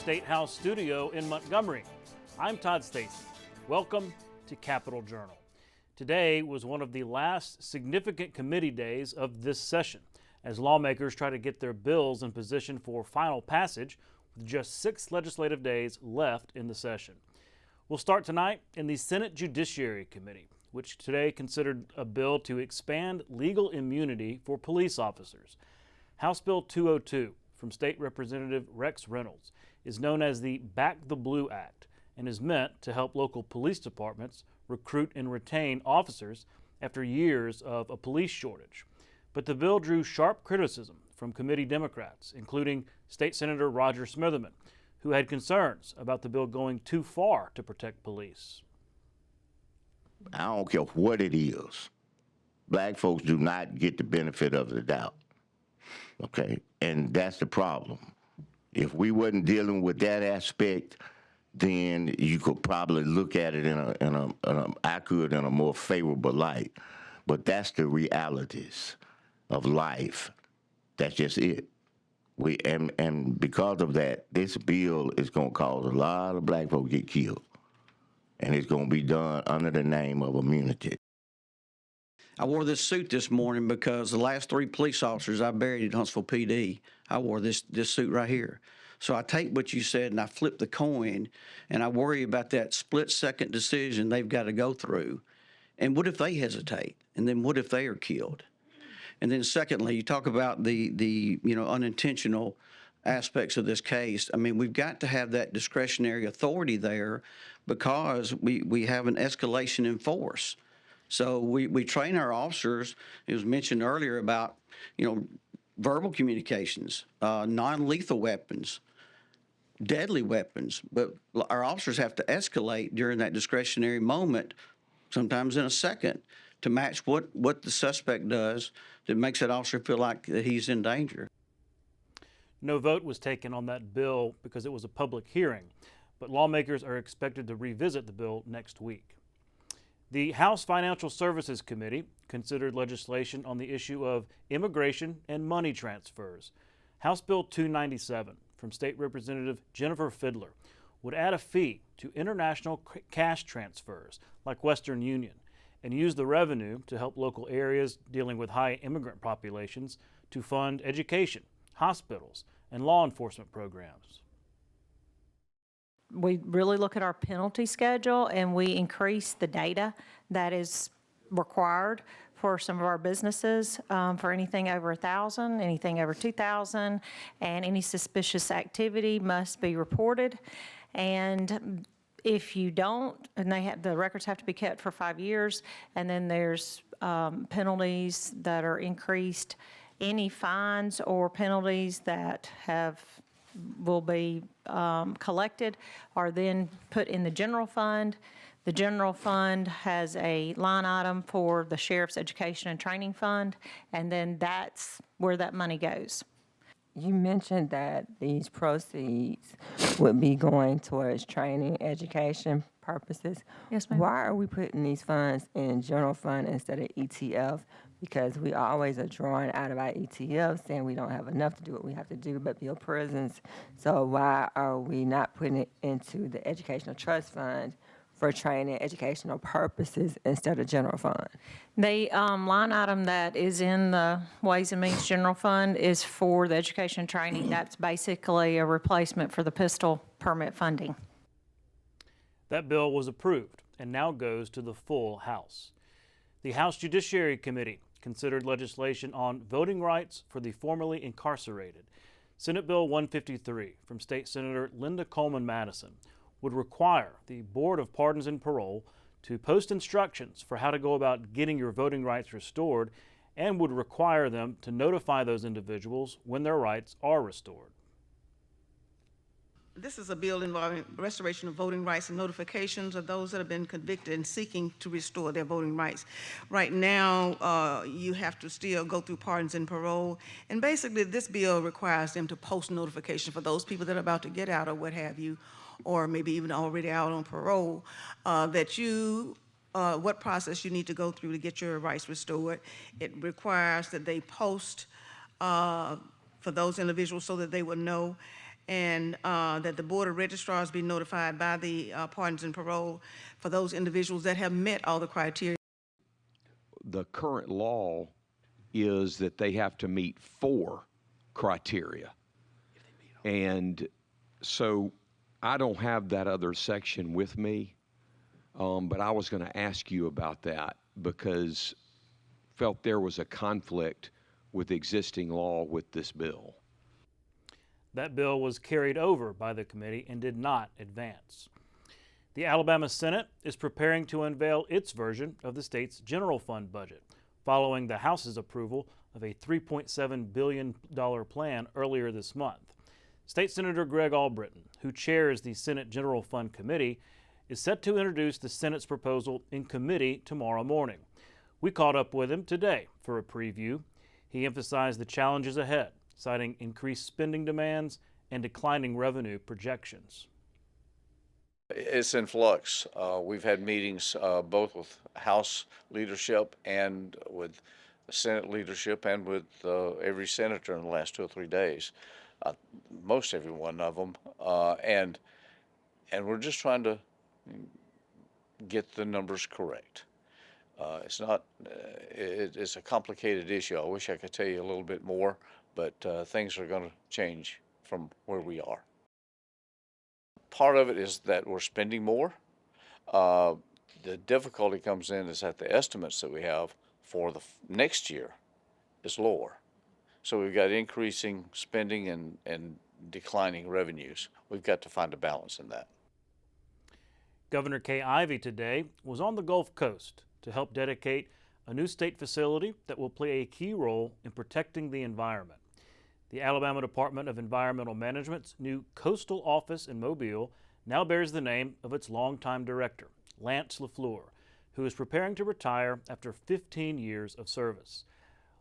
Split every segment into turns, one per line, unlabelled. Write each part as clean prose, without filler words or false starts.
State House studio in Montgomery. I'm Todd Stacy. Welcome to Capitol Journal. Today was one of the last significant committee days of this session as lawmakers try to get their bills in position for final passage with just 6 legislative days left in the session. We'll start tonight in the Senate Judiciary Committee, which today considered a bill to expand legal immunity for police officers. House Bill 202 from State Representative Rex Reynolds is known as the Back the Blue Act and is meant to help local police departments recruit and retain officers after years of a police shortage. But the bill drew sharp criticism from committee Democrats, including State Senator Roger Smitherman, who had concerns about the bill going too far to protect police.
I don't care what it is. Black folks do not get the benefit of the doubt. Okay, and that's the problem. If we wasn't dealing with that aspect, then you could probably look at it in a more favorable light. But that's the realities of life. That's just it. And because of that, this bill is going to cause a lot of black folks to get killed, and it's going to be done under the name of immunity.
I wore this suit this morning because the last 3 police officers I buried at Huntsville PD, I wore this suit right here. So I take what you said and I flip the coin, and I worry about that split-second decision they've got to go through. And what if they hesitate? And then what if they are killed? And then secondly, you talk about the unintentional aspects of this case. I mean, we've got to have that discretionary authority there because we have an escalation in force. So we train our officers. It was mentioned earlier about, verbal communications, non-lethal weapons, deadly weapons. But our officers have to escalate during that discretionary moment, sometimes in a second, to match what the suspect does that makes that officer feel like that he's in danger.
No vote was taken on that bill because it was a public hearing, but lawmakers are expected to revisit the bill next week. The House Financial Services Committee considered legislation on the issue of immigration and money transfers. House Bill 297 from State Representative Jennifer Fidler would add a fee to international cash transfers like Western Union and use the revenue to help local areas dealing with high immigrant populations to fund education, hospitals, and law enforcement programs.
We really look at our penalty schedule and we increase the data that is required for some of our businesses for anything over 1,000, anything over 2,000, and any suspicious activity must be reported. And if you don't, and the records have to be kept for 5 years, and then there's penalties that are increased. Any fines or penalties that will be collected are then put in the general fund. The general fund has a line item for the Sheriff's Education and Training Fund, and then that's where that money goes.
You mentioned that these proceeds would be going towards training, education purposes.
Yes, ma'am.
Why are we putting these funds in general fund instead of ETF? Because we always are drawing out of our ETF saying we don't have enough to do what we have to do but build prisons. So why are we not putting it into the educational trust fund for training, educational purposes instead of general fund?
The line item that is in the Ways and Means General Fund is for the education and training. That's basically a replacement for the pistol permit funding.
That bill was approved and now goes to the full House. The House Judiciary Committee considered legislation on voting rights for the formerly incarcerated. Senate Bill 153 from State Senator Linda Coleman Madison would require the Board of Pardons and Parole to post instructions for how to go about getting your voting rights restored and would require them to notify those individuals when their rights are restored.
This is a bill involving restoration of voting rights and notifications of those that have been convicted and seeking to restore their voting rights. Right now, you have to still go through pardons and parole, and basically this bill requires them to post notification for those people that are about to get out or what have you, or maybe even already out on parole, what process you need to go through to get your rights restored. It requires that they post for those individuals so that they will know. and that the Board of Registrars be notified by the pardons and parole for those individuals that have met all the criteria.
The current law is that they have to meet 4 criteria. And so I don't have that other section with me, but I was going to ask you about that because felt there was a conflict with existing law with this bill.
That bill was carried over by the committee and did not advance. The Alabama Senate is preparing to unveil its version of the state's general fund budget, following the House's approval of a $3.7 billion plan earlier this month. State Senator Greg Albritton, who chairs the Senate General Fund Committee, is set to introduce the Senate's proposal in committee tomorrow morning. We caught up with him today for a preview. He emphasized the challenges ahead, citing increased spending demands and declining revenue projections.
It's in flux. We've had meetings both with House leadership and with Senate leadership and with every senator in the last 2 or 3 days, most every one of them, and we're just trying to get the numbers correct. It's not. It's a complicated issue. I wish I could tell you a little bit more, but things are going to change from where we are. Part of it is that we're spending more. The difficulty comes in is that the estimates that we have for the next year is lower. So we've got increasing spending and declining revenues. We've got to find a balance in that.
Governor Kay Ivey today was on the Gulf Coast to help dedicate a new state facility that will play a key role in protecting the environment. The Alabama Department of Environmental Management's new coastal office in Mobile now bears the name of its longtime director, Lance LaFleur, who is preparing to retire after 15 years of service.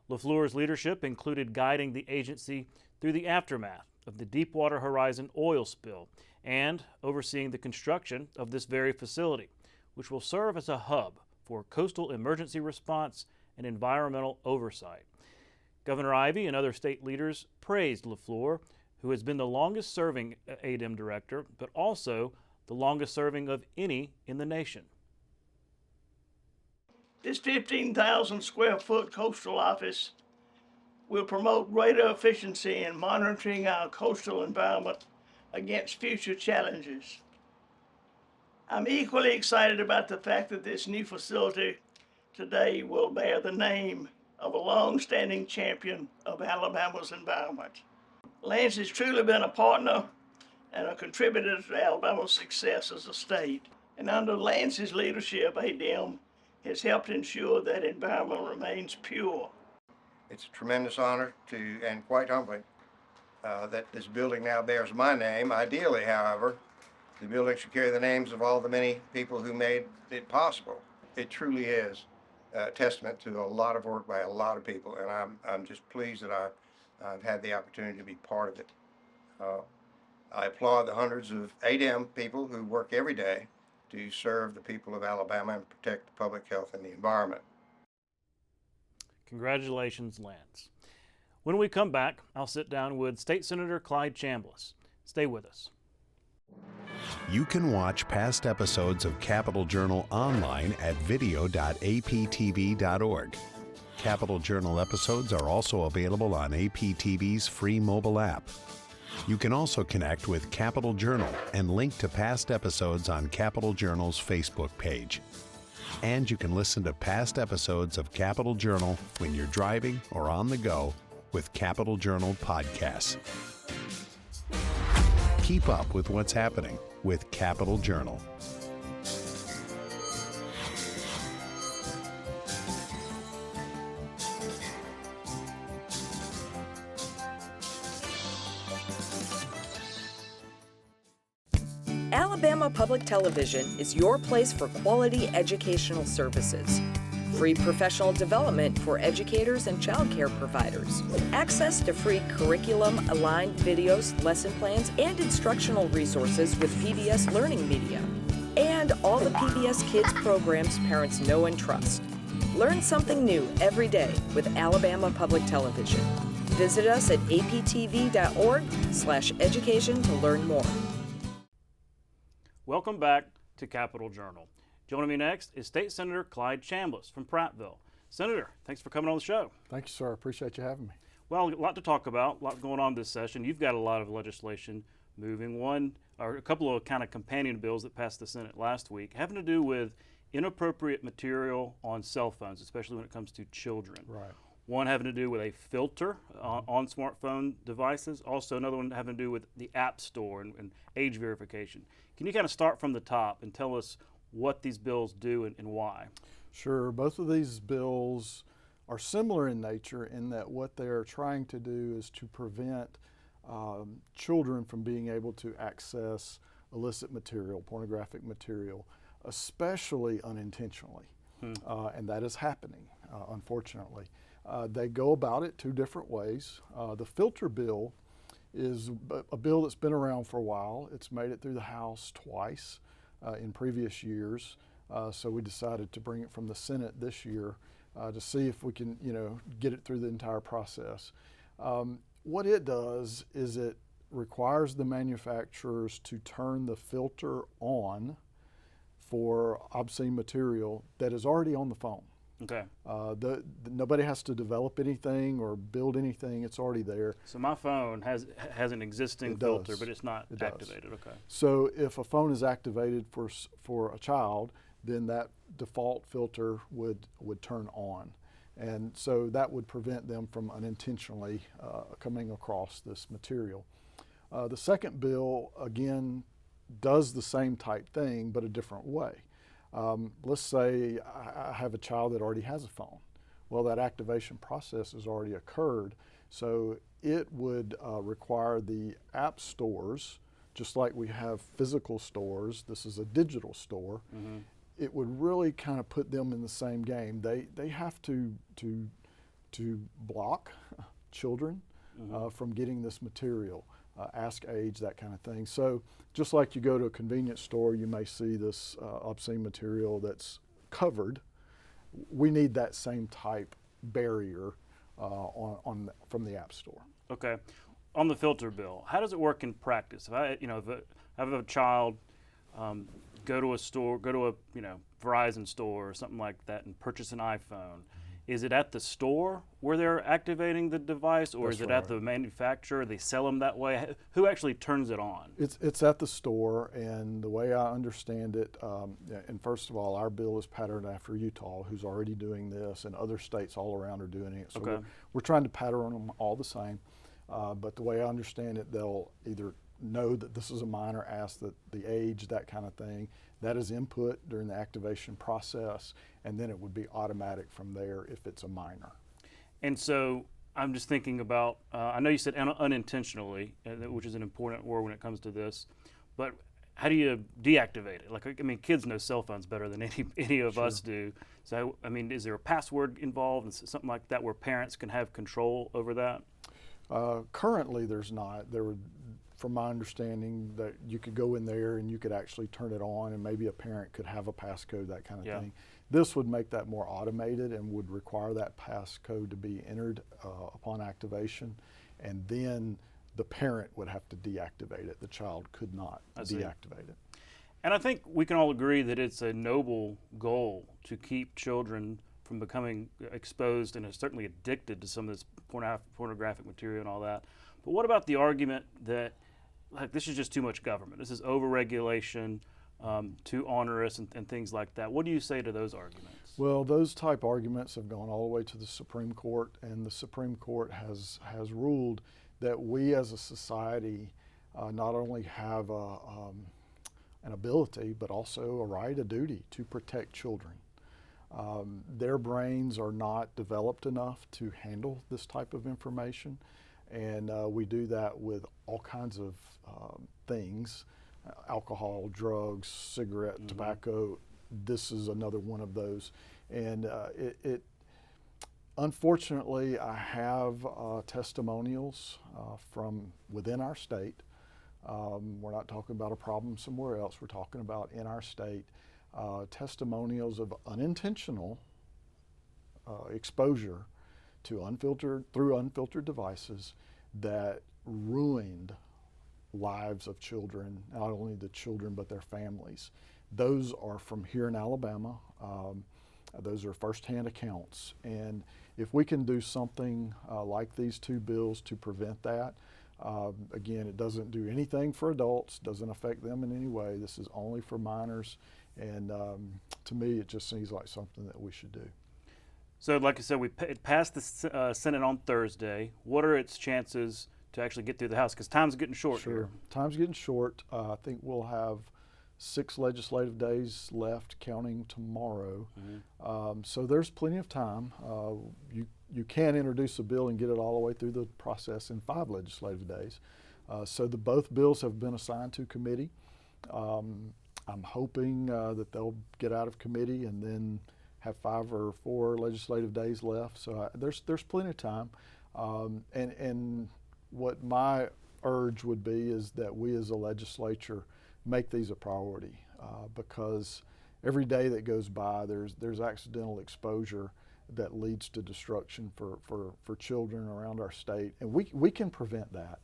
LaFleur's leadership included guiding the agency through the aftermath of the Deepwater Horizon oil spill and overseeing the construction of this very facility, which will serve as a hub for coastal emergency response and environmental oversight. Governor Ivey and other state leaders praised LaFleur, who has been the longest-serving ADEM director, but also the longest-serving of any in the nation.
This 15,000 square foot coastal office will promote greater efficiency in monitoring our coastal environment against future challenges. I'm equally excited about the fact that this new facility today will bear the name of a long-standing champion of Alabama's environment. Lance has truly been a partner and a contributor to Alabama's success as a state. And under Lance's leadership, ADEM has helped ensure that environment remains pure.
It's a tremendous honor to, and quite humbling, that this building now bears my name. Ideally, however, the building should carry the names of all the many people who made it possible. It truly is a testament to a lot of work by a lot of people, and I'm just pleased that I've had the opportunity to be part of it. I applaud the hundreds of ADEM people who work every day to serve the people of Alabama and protect the public health and the environment.
Congratulations, Lance. When we come back, I'll sit down with State Senator Clyde Chambliss. Stay with us.
You can watch past episodes of Capital Journal online at video.aptv.org. Capital Journal episodes are also available on APTV's free mobile app. You can also connect with Capital Journal and link to past episodes on Capital Journal's Facebook page. And you can listen to past episodes of Capital Journal when you're driving or on the go with Capital Journal podcasts. Keep up with what's happening with Capital Journal.
Alabama Public Television is your place for quality educational services. Free professional development for educators and child care providers. Access to free curriculum-aligned videos, lesson plans, and instructional resources with PBS Learning Media. And all the PBS Kids programs parents know and trust. Learn something new every day with Alabama Public Television. Visit us at aptv.org/education to learn more.
Welcome back to Capitol Journal. Joining me next is State Senator Clyde Chambliss from Prattville. Senator, thanks for coming on the show.
Thank you, sir. I appreciate you having me.
Well, a lot to talk about, a lot going on this session. You've got a lot of legislation moving. One, or a couple of kind of companion bills that passed the Senate last week having to do with inappropriate material on cell phones, especially when it comes to children.
Right.
One having to do with a filter on smartphone devices. Also another one having to do with the App Store and age verification. Can you kind of start from the top and tell us what these bills do and why?
Sure. Both of these bills are similar in nature in that what they're trying to do is to prevent children from being able to access illicit material, pornographic material, especially unintentionally. And that is happening, unfortunately. They go about it two different ways. The filter bill is a bill that's been around for a while. It's made it through the House twice in previous years. So we decided to bring it from the Senate this year to see if we can, get it through the entire process. What it does is it requires the manufacturers to turn the filter on for obscene material that is already on the phone.
Okay.
Nobody has to develop anything or build anything. It's already there.
So my phone has an existing filter, but it's not activated. Okay.
So if a phone is activated for a child, then that default filter would turn on. And so that would prevent them from unintentionally coming across this material. The second bill, again, does the same type thing, but a different way. Let's say I have a child that already has a phone. Well, that activation process has already occurred, so it would require the app stores, just like we have physical stores. This is a digital store. Mm-hmm. It would really kind of put them in the same game. They have to block children from getting this material, ask age, that kind of thing. So just like you go to a convenience store, you may see this obscene material that's covered. We need that same type barrier from the App Store.
Okay. On the filter bill, how does it work in practice? If I have a child go to a store, go to a Verizon store or something like that and purchase an iPhone, is it at the store where they're activating the device, or is it at the manufacturer? They sell them that way. Who actually turns it on?
It's at the store, and the way I understand it, and first of all, our bill is patterned after Utah, who's already doing this, and other states all around are doing it. So
okay.
we're trying to pattern them all the same, but the way I understand it, they'll either know that this is a minor, ask the age, that kind of thing. That is input during the activation process, and then it would be automatic from there if it's a minor.
And so I'm just thinking about, I know you said unintentionally, which is an important word when it comes to this, but how do you deactivate it? Like, I mean, kids know cell phones better than any of us do. So, I mean, is there a password involved and something like that where parents can have control over that?
Currently, there's not. There would, from my understanding, that you could go in there and you could actually turn it on, and maybe a parent could have a passcode, that kind of thing. This would make that more automated and would require that passcode to be entered upon activation, and then the parent would have to deactivate it. The child could not deactivate it.
And I think we can all agree that it's a noble goal to keep children from becoming exposed and certainly addicted to some of this pornographic material and all that. But what about the argument that this is just too much government? This is overregulation, too onerous, and things like that. What do you say to those arguments?
Well, those type arguments have gone all the way to the Supreme Court, and the Supreme Court has ruled that we as a society not only have an ability, but also a right, a duty to protect children. Their brains are not developed enough to handle this type of information, and we do that with all kinds of things, alcohol, drugs, cigarette, tobacco. This is another one of those. And unfortunately, I have testimonials from within our state. We're not talking about a problem somewhere else. We're talking about in our state, testimonials of unintentional exposure through unfiltered devices that ruined lives of children, not only the children but their families. Those are from here in Alabama. Those are firsthand accounts, and if we can do something like these two bills to prevent that, again, it doesn't do anything for adults, doesn't affect them in any way. This is only for minors, and to me, it just seems like something that we should do.
So, like I said, it passed the Senate on Thursday. What are its chances to actually get through the House? Because time's getting short
Sure,
here.
time's getting short. I think we'll have 6 legislative days left, counting tomorrow. So there's plenty of time. You can introduce a bill and get it all the way through the process in 5 legislative days. So both bills have been assigned to committee. I'm hoping that they'll get out of committee and then have 5 or 4 legislative days left. So there's plenty of time. And what my urge would be is that we as a legislature make these a priority, because every day that goes by there's accidental exposure that leads to destruction for children around our state, and we can prevent that.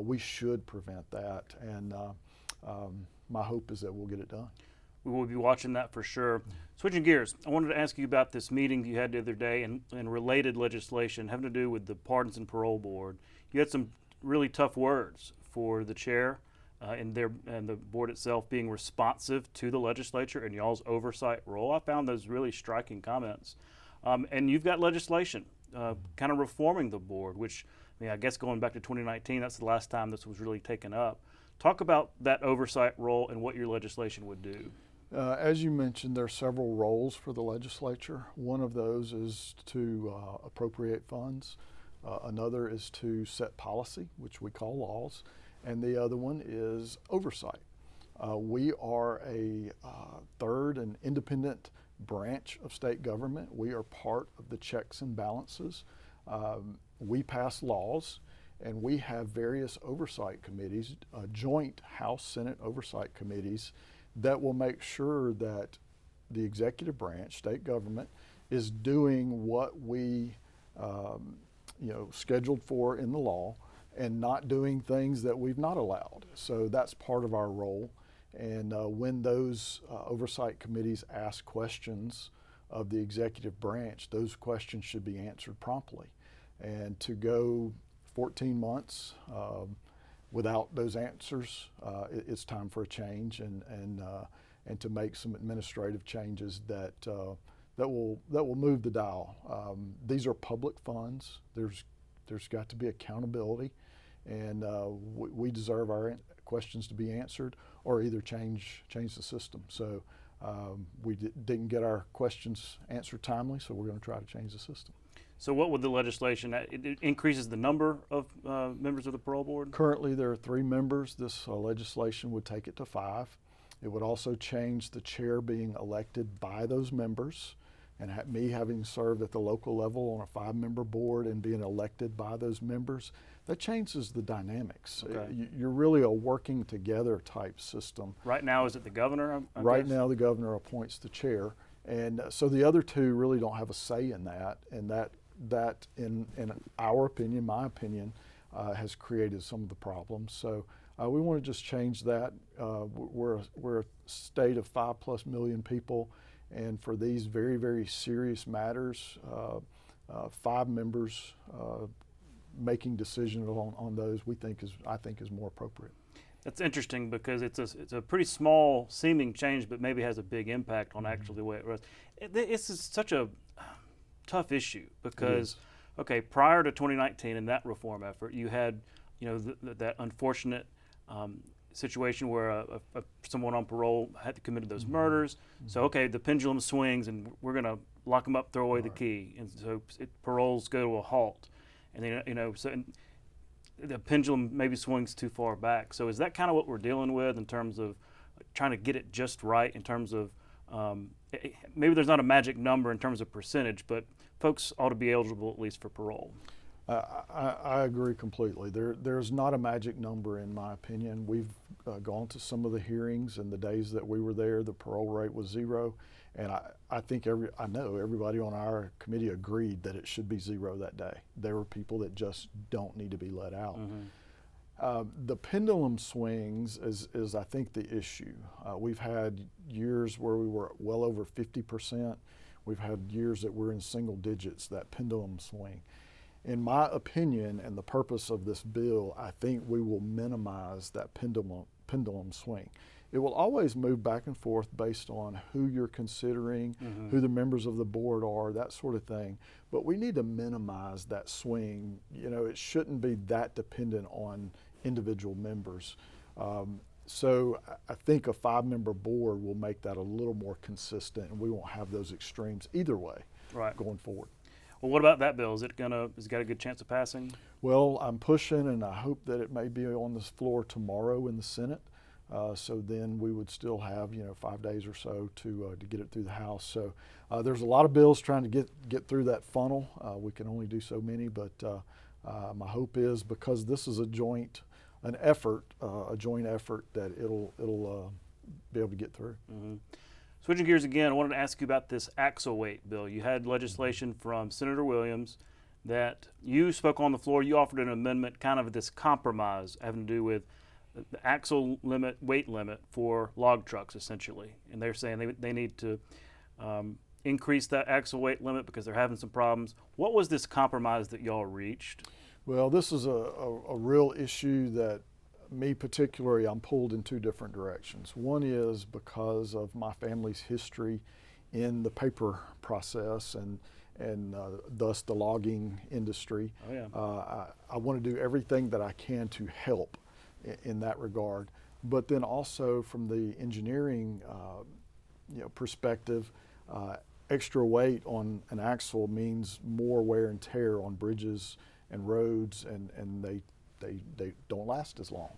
We should prevent that, and my hope is that we'll get it done.
We will be watching that for sure. Switching gears, I wanted to ask you about this meeting you had the other day and related legislation having to do with the Pardons and Parole Board. You had some really tough words for the chair and the board itself being responsive to the legislature and y'all's oversight role. I found those really striking comments. And you've got legislation kind of reforming the board, which, I mean, I guess going back to 2019, that's the last time this was really taken up. Talk about that oversight role and what your legislation would do.
As you mentioned, there are several roles for the legislature. One of those is to appropriate funds. Another is to set policy, which we call laws. And the other one is oversight. We are a third and independent branch of state government. We are part of the checks and balances. We pass laws, and we have various oversight committees, joint House-Senate oversight committees that will make sure that the executive branch, state government, is doing what we scheduled for in the law, and not doing things that we've not allowed. So that's part of our role. And when those oversight committees ask questions of the executive branch, those questions should be answered promptly. And to go 14 months without those answers, it's time for a change, and to make some administrative changes that will move the dial. These are public funds. There's got to be accountability, and we deserve our questions to be answered, or either change the system. So we didn't get our questions answered timely, so we're going to try to change the system.
So what would the legislation, it increases the number of members of the parole board?
Currently there are 3 members. This legislation would take it to 5. It would also change the chair being elected by those members, and me having served at the local level on a 5-member board and being elected by those members, that changes the dynamics.
Okay.
You're really a working together type system.
Right now, is it the governor?
Right now, the governor appoints the chair, and so the other 2 really don't have a say in that, and that in our opinion, my opinion, has created some of the problems. So we want to just change that. We're a state of 5+ million people. And for these very, very serious matters, 5 members making decisions on those, I think is more appropriate.
That's interesting because it's a pretty small seeming change, but maybe has a big impact on actually the way it runs. This is such a tough issue because, okay, prior to 2019 and that reform effort, you had, that unfortunate situation where someone on parole had committed those murders. So, okay, the pendulum swings and we're going to lock them up, throw away the key. And so paroles go to a halt. And then, the pendulum maybe swings too far back. So is that kind of what we're dealing with in terms of trying to get it just right in terms of, maybe there's not a magic number in terms of percentage, but folks ought to be eligible at least for parole?
I agree completely. There's not a magic number in my opinion. We've gone to some of the hearings, and the days that we were there, the parole rate was 0. And I think I know everybody on our committee agreed that it should be 0 that day. There were people that just don't need to be let out. The pendulum swings is I think the issue. We've had years where we were well over 50%. We've had years that we're in single digits, that pendulum swing. In my opinion, and the purpose of this bill, I think we will minimize that pendulum swing. It will always move back and forth based on who you're considering, who the members of the board are, that sort of thing. But we need to minimize that swing. You know, it shouldn't be that dependent on individual members. So I think a 5-member board will make that a little more consistent, and we won't have those extremes either way going forward.
Well, what about that bill? Has it got a good chance of passing?
Well, I'm pushing, and I hope that it may be on this floor tomorrow in the Senate. So then we would still have 5 days or so to get it through the House. So there's a lot of bills trying to get through that funnel. We can only do so many, but my hope is, because this is a joint effort that it'll be able to get through.
Switching gears again, I wanted to ask you about this axle weight bill. You had legislation from Senator Williams that you spoke on the floor. You offered an amendment, kind of this compromise having to do with the axle limit, weight limit for log trucks, essentially. And they're saying they need to increase that axle weight limit because they're having some problems. What was this compromise that y'all reached?
Well, this is a real issue that me particularly, I'm pulled in 2 different directions. One is because of my family's history in the paper process and thus the logging industry. I want to do everything that I can to help in that regard. But then also from the engineering perspective, extra weight on an axle means more wear and tear on bridges and roads, and they don't last as long.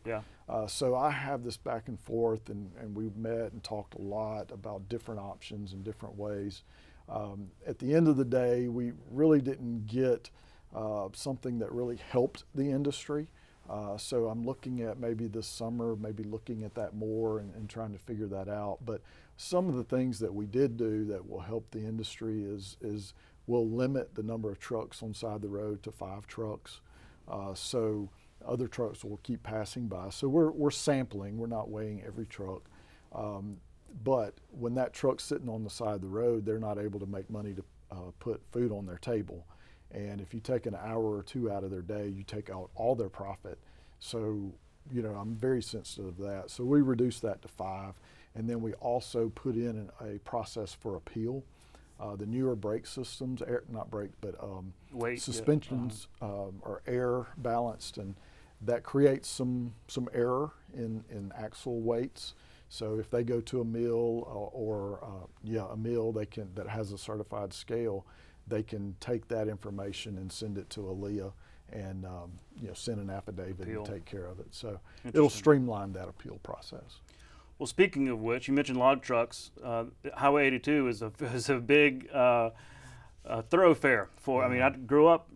So I have this back and forth, and we've met and talked a lot about different options and different ways. At the end of the day, we really didn't get something that really helped the industry. So I'm looking at maybe this summer, maybe looking at that more and trying to figure that out. But some of the things that we did do that will help the industry is we'll limit the number of trucks on side the road to 5 trucks. So other trucks will keep passing by. So we're sampling, we're not weighing every truck. But when that truck's sitting on the side of the road, they're not able to make money to put food on their table. And if you take an hour or 2 out of their day, you take out all their profit. So, I'm very sensitive to that. So we reduced that to 5. And then we also put in a process for appeal. The newer brake systems, suspensions are air balanced, and that creates some error in axle weights. So if they go to a mill a mill that has a certified scale, they can take that information and send it to ALEA and send an affidavit and take care of it. So it'll streamline that appeal process.
Well, speaking of which, you mentioned log trucks. Highway 82 is a big thoroughfare for. I mean, I grew up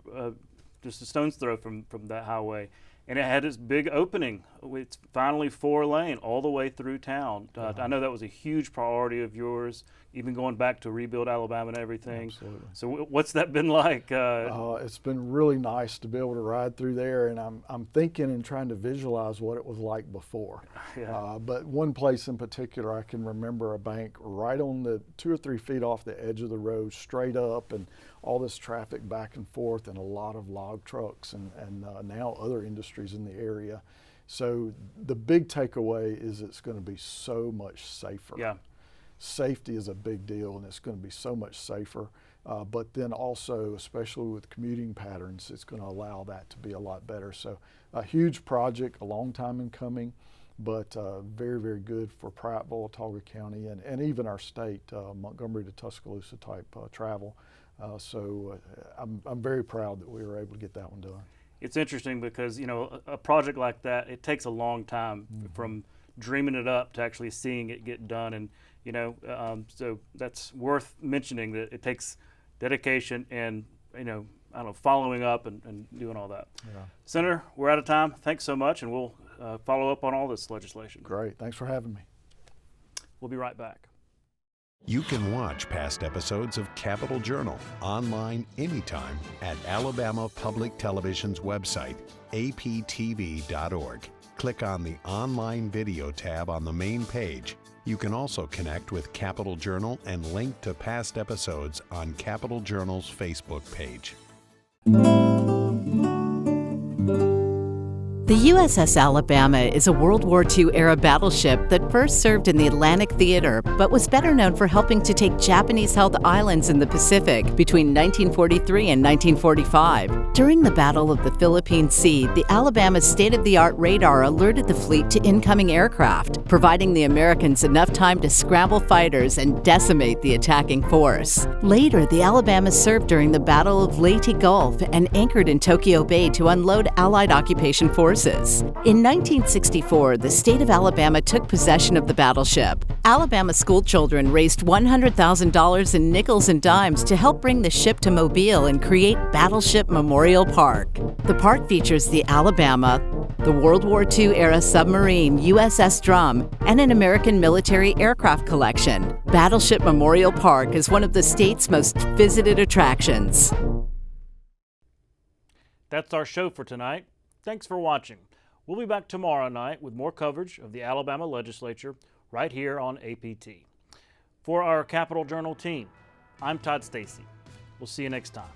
just a stone's throw from that highway, and it had this big opening. It's finally 4-lane all the way through town. I know that was a huge priority of yours, even going back to Rebuild Alabama and everything.
Absolutely.
So what's that been like?
It's been really nice to be able to ride through there, and I'm thinking and trying to visualize what it was like before. But one place in particular, I can remember a bank right on the 2 or 3 feet off the edge of the road, straight up, and all this traffic back and forth, and a lot of log trucks and now other industries in the area. So the big takeaway is it's going to be so much safer. Safety is a big deal, and it's going to be so much safer. But then also, especially with commuting patterns, it's going to allow that to be a lot better. So a huge project, a long time in coming, but very, very good for Prattville, Talga County, and even our state, Montgomery to Tuscaloosa type travel. So I'm very proud that we were able to get that one done.
It's interesting because, a project like that, it takes a long time from dreaming it up to actually seeing it get done. And, so that's worth mentioning, that it takes dedication and, I don't know, following up and doing all that.
Yeah.
Senator, we're out of time. Thanks so much, and we'll follow up on all this legislation.
Great. Thanks for having me.
We'll be right back.
You can watch past episodes of Capitol Journal online anytime at Alabama Public Television's website, aptv.org. Click on the Online Video tab on the main page. You can also connect with Capitol Journal and link to past episodes on Capitol Journal's Facebook page.
The USS Alabama is a World War II-era battleship that first served in the Atlantic Theater, but was better known for helping to take Japanese-held islands in the Pacific between 1943 and 1945. During the Battle of the Philippine Sea, the Alabama's state-of-the-art radar alerted the fleet to incoming aircraft, providing the Americans enough time to scramble fighters and decimate the attacking force. Later, the Alabama served during the Battle of Leyte Gulf and anchored in Tokyo Bay to unload Allied occupation forces. In 1964, the state of Alabama took possession of the battleship. Alabama school children raised $100,000 in nickels and dimes to help bring the ship to Mobile and create Battleship Memorial Park. The park features the Alabama, the World War II-era submarine USS Drum, and an American military aircraft collection. Battleship Memorial Park is one of the state's most visited attractions.
That's our show for tonight. Thanks for watching. We'll be back tomorrow night with more coverage of the Alabama legislature right here on APT. For our Capitol Journal team, I'm Todd Stacy. We'll see you next time.